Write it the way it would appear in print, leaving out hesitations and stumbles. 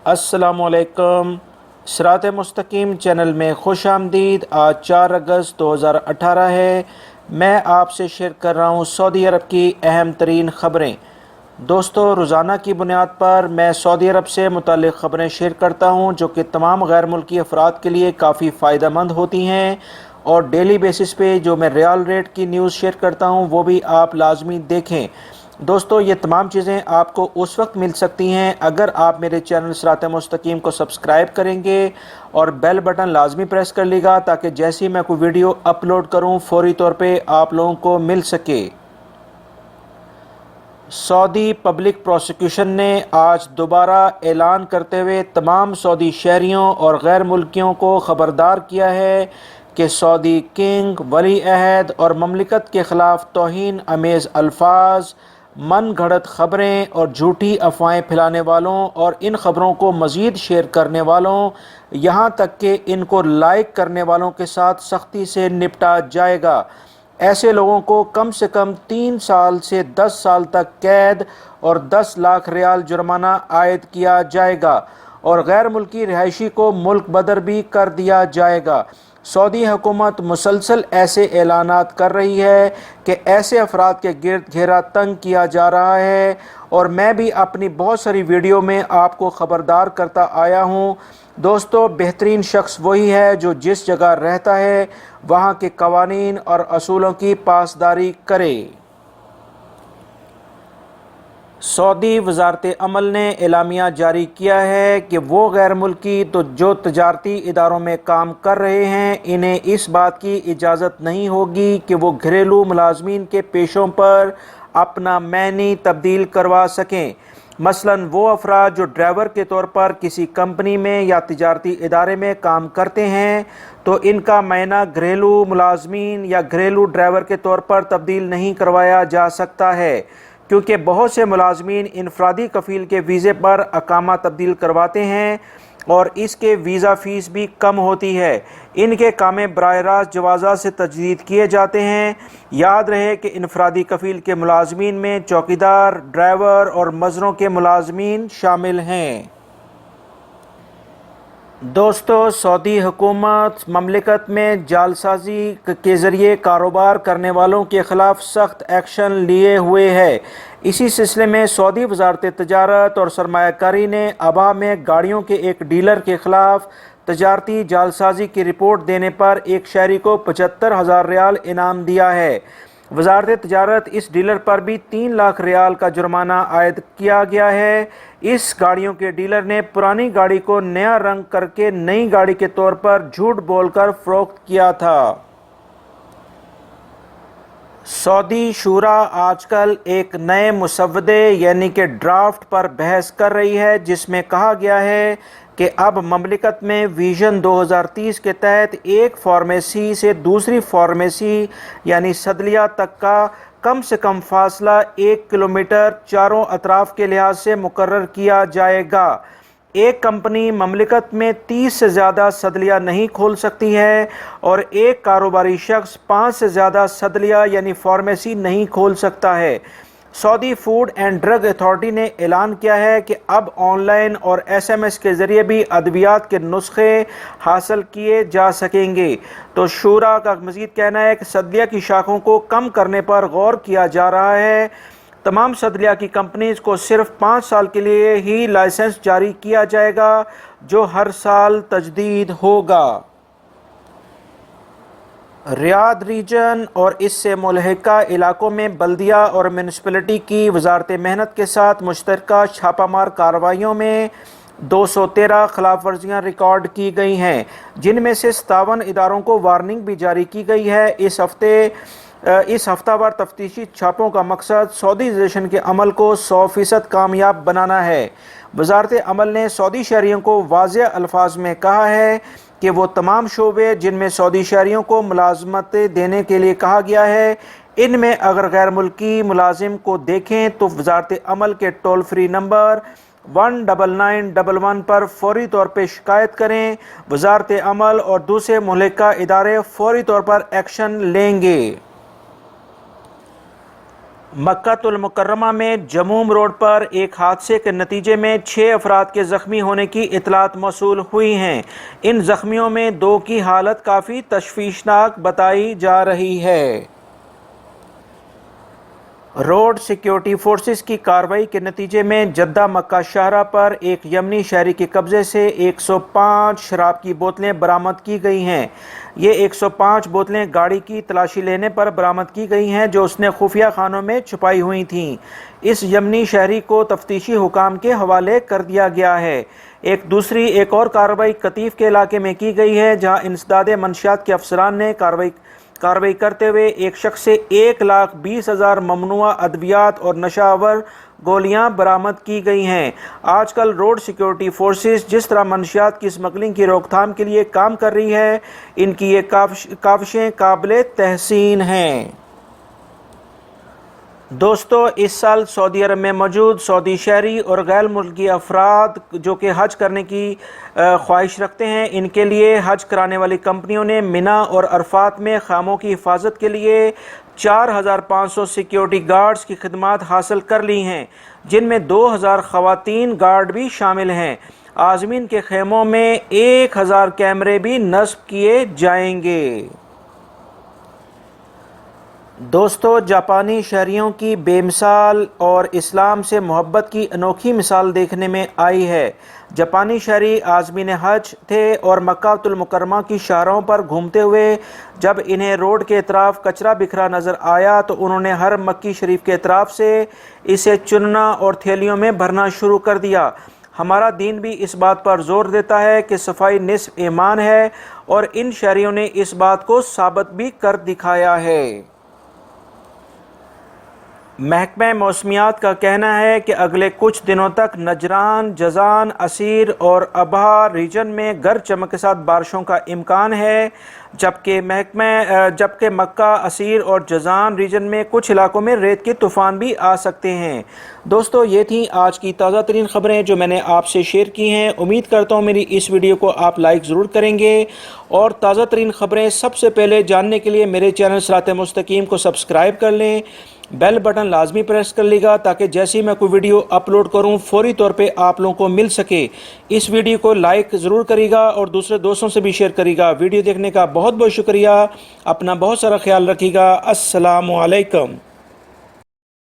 अस्सलामु अलैकुम। सिरात मुस्तकीम चैनल में खुश आमदीद। आज 4 अगस्त 2018 है। मैं आपसे शेयर कर रहा हूँ सऊदी अरब की अहम तरीन ख़बरें। दोस्तों, रोज़ाना की बुनियाद पर मैं सऊदी अरब से मुताल्लिक़ ख़बरें शेयर करता हूँ जो कि तमाम गैर मुल्की अफराद के लिए काफ़ी फ़ायदेमंद होती हैं, और डेली बेसिस पे जो मैं रियल रेट की न्यूज़ शेयर करता हूँ वो भी आप लाजमी देखें। दोस्तों, ये तमाम चीज़ें आपको उस वक्त मिल सकती हैं अगर आप मेरे चैनल सिरात मुस्तकीम को सब्सक्राइब करेंगे और बेल बटन लाजमी प्रेस कर लीजिएगा, ताकि जैसे ही मैं कोई वीडियो अपलोड करूं फौरी तौर पे आप लोगों को मिल सके। सऊदी पब्लिक प्रोसिक्यूशन ने आज दोबारा ऐलान करते हुए तमाम सऊदी शहरियों और गैर मुल्कियों को ख़बरदार किया है कि सऊदी किंग, वली अहद और ममलिकत के ख़िलाफ़ तौहीन अमेज़ अल्फाज, मन घड़त ख़बरें और झूठी अफवाहें फैलाने वालों और इन ख़बरों को मज़ीद शेयर करने वालों, यहाँ तक कि इनको लाइक करने वालों के साथ सख्ती से निपटा जाएगा। ऐसे लोगों को कम से कम 3 साल से 10 साल तक कैद और 10 लाख रियाल जुर्माना आयद किया जाएगा, और गैर मुल्की रिहायशी को मुल्क बदर भी कर दिया जाएगा। सऊदी हुकूमत मुसलसल ऐसे ऐलानात कर रही है कि ऐसे अफराद के गिर्द घेरा तंग किया जा रहा है, और मैं भी अपनी बहुत सारी वीडियो में आपको ख़बरदार करता आया हूँ। दोस्तों, बेहतरीन शख्स वही है जो जिस जगह रहता है वहाँ के कवानीन और असूलों की पासदारी करे। सऊदी वजारत अमल ने एलामिया जारी किया है कि वो गैर मुल्की जो तजारती इदारों में काम कर रहे हैं, इन्हें इस बात की इजाज़त नहीं होगी कि वो घरेलू मुलाजमीन के पेशों पर अपना मैनी तब्दील करवा सकें। मसलन वो अफराद जो ड्राइवर के तौर पर किसी कंपनी में या तिजारती इदारे में काम करते हैं, तो इनका मैना घरेलू मुलाजमीन या घरेलू ड्राइवर के तौर पर तब्दील नहीं करवाया जा सकता है, क्योंकि बहुत से मुलाजमीन इनफरादी कफ़ील के वीज़े पर अकामा तब्दील करवाते हैं और इसके वीज़ा फ़ीस भी कम होती है। इनके कामें बराह रास्त जवाज़ा से तजदीद किए जाते हैं। याद रहे कि इनफरादी कफ़ील के मुलाजमीन में चौकीदार, ड्राइवर और मज़रों के मुलाजमीन शामिल हैं। दोस्तों, सऊदी हुकूमत ममलिकत में जालसाजी के ज़रिए कारोबार करने वालों के ख़िलाफ़ सख्त एक्शन लिए हुए है। इसी सिलसिले में सऊदी वजारत तजारत और सरमायाकारी ने अबा में गाड़ियों के एक डीलर के ख़िलाफ़ तजारती जालसाजी की रिपोर्ट देने पर एक शहरी को 75,000 रियाल इनाम दिया है। वजारत तजारत इस डीलर पर भी 3 लाख रियाल का जुर्माना आयद किया गया है। इस गाड़ियों के डीलर ने पुरानी गाड़ी को नया रंग करके नई गाड़ी के तौर पर झूठ बोलकर फ़रोख्त किया था। सऊदी शूरा आजकल एक नए मुसव्वदे यानी कि ड्राफ्ट पर बहस कर रही है, जिसमें कहा गया है कि अब ममलिकत में विजन 2030 के तहत एक फार्मेसी से दूसरी फार्मेसी यानी सदलिया तक का कम से कम फासला 1 किलोमीटर चारों अतराफ़ के लिहाज से मुकर्रर किया जाएगा। एक कंपनी ममलिकत में 30 से ज़्यादा सदलिया नहीं खोल सकती है, और एक कारोबारी शख्स 5 से ज़्यादा सदलिया यानी फार्मेसी नहीं खोल सकता है। Saudi food and drug authority ने ऐलान किया है कि अब ऑनलाइन और SMS के ज़रिए भी अद्वियात के नुस्खे हासिल किए जा सकेंगे। तो शूरा का मज़ीद कहना है कि सदलिया की शाखों को कम करने पर गौर किया जा रहा है। तमाम सदलिया की कंपनीज़ को सिर्फ 5 साल के लिए ही लाइसेंस जारी किया जाएगा, जो हर साल तजदीद होगा। रियाद रीजन और इससे मुल्हिका इलाकों में बल्दिया और म्यूनिसिपलिटी की वजारत मेहनत के साथ मुश्तरका छापामार कार्रवाइयों में 213 खिलाफ वर्जियाँ रिकॉर्ड की गई हैं, जिनमें से 57 इदारों को वार्निंग भी जारी की गई है। इस हफ्तावार तफ्तीशी छापों का मकसद सऊदीज़ेशन के अमल को 100% कामयाब बनाना है। वजारत अमल ने सऊदी शहरियों को वाज़ेह अल्फाज में कहा है कि वो तमाम शोबे जिनमें सऊदी शहरियों को मुलाजमत देने के लिए कहा गया है, इनमें अगर गैर मुल्की मुलाजिम को देखें तो वजारत अमल के टोल फ्री नंबर 19911 पर फौरी तौर पर शिकायत करें। वजारत अमल और दूसरे मुल्हिका इदारे फौरी तौर पर एक्शन लेंगे। मक्कातुल मुकर्रमा में जमूम रोड पर एक हादसे के नतीजे में 6 अफराद के ज़ख्मी होने की इतलात मौसूल हुई हैं। इन ज़ख्मियों में 2 की हालत काफ़ी तशवीशनाक बताई जा रही है। रोड सिक्योरिटी फोर्सेस की कार्रवाई के नतीजे में जद्दा मक्का शाहरा पर एक यमनी शहरी के कब्ज़े से 105 शराब की बोतलें बरामद की गई हैं। ये 105 बोतलें गाड़ी की तलाशी लेने पर बरामद की गई हैं जो उसने खुफिया खानों में छुपाई हुई थीं। इस यमनी शहरी को तफ्तीशी हुकाम के हवाले कर दिया गया है। एक और कार्रवाई कतीफ के इलाके में की गई है जहाँ इंसदाद मंशियात के अफसरान ने कार्रवाई करते हुए एक शख्स से 1,20,000 ममनुआ अद्वियात और नशावर गोलियां बरामद की गई हैं। आजकल रोड सिक्योरिटी फोर्सेस जिस तरह मंशियात की स्मगलिंग की रोकथाम के लिए काम कर रही है, इनकी ये काविशें काबिल तहसीन हैं। दोस्तों, इस साल सऊदी अरब में मौजूद सऊदी शहरी और गैर मुल्की अफराद जो कि हज करने की ख्वाहिश रखते हैं, इनके लिए हज कराने वाली कंपनियों ने मिना और अरफात में खामों की हिफाजत के लिए 4,500 सिक्योरिटी गार्ड्स की खिदमत हासिल कर ली हैं, जिनमें 2,000 ख़वातीन गार्ड भी शामिल हैं। आज़मीन के खेमों में 1,000 कैमरे भी नस्ब किए जाएंगे। दोस्तों, जापानी शहरियों की बेमिसाल और इस्लाम से मोहब्बत की अनोखी मिसाल देखने में आई है। जापानी शहरी आज़मीन हज थे और मक्कातुल मुकर्रमा की शाहराहों पर घूमते हुए जब इन्हें रोड के अतराफ कचरा बिखरा नज़र आया तो उन्होंने हर मक्की शरीफ के अतराफ से इसे चुनना और थैलियों में भरना शुरू कर दिया। हमारा दीन भी इस बात पर जोर देता है कि सफाई निस्फ ईमान है और इन शहरियों ने इस बात को साबित भी कर दिखाया है। महकमा मौसमियात का कहना है कि अगले कुछ दिनों तक नजरान, जजान, असीर और अबहा रीजन में गरज चमक के साथ बारिशों का इम्कान है, जबकि मक्का, असीर और जजान रीजन में कुछ इलाकों में रेत के तूफ़ान भी आ सकते हैं। दोस्तों, ये थी आज की ताज़ा तरीन ख़बरें जो मैंने आपसे शेयर की हैं। उम्मीद करता हूँ मेरी इस वीडियो को आप लाइक ज़रूर करेंगे और ताज़ा तरीन ख़बरें सबसे पहले जानने के लिए मेरे चैनल सिरात मुस्तकीम को सब्सक्राइब कर लें। बेल बटन लाजमी प्रेस कर लेगा ताकि जैसे ही मैं कोई वीडियो अपलोड करूं फौरी तौर पे आप लोगों को मिल सके। इस वीडियो को लाइक ज़रूर करिएगा और दूसरे दोस्तों से भी शेयर करिएगा। वीडियो देखने का बहुत बहुत शुक्रिया। अपना बहुत सारा ख्याल रखिएगा। अस्सलामु अलैकुम।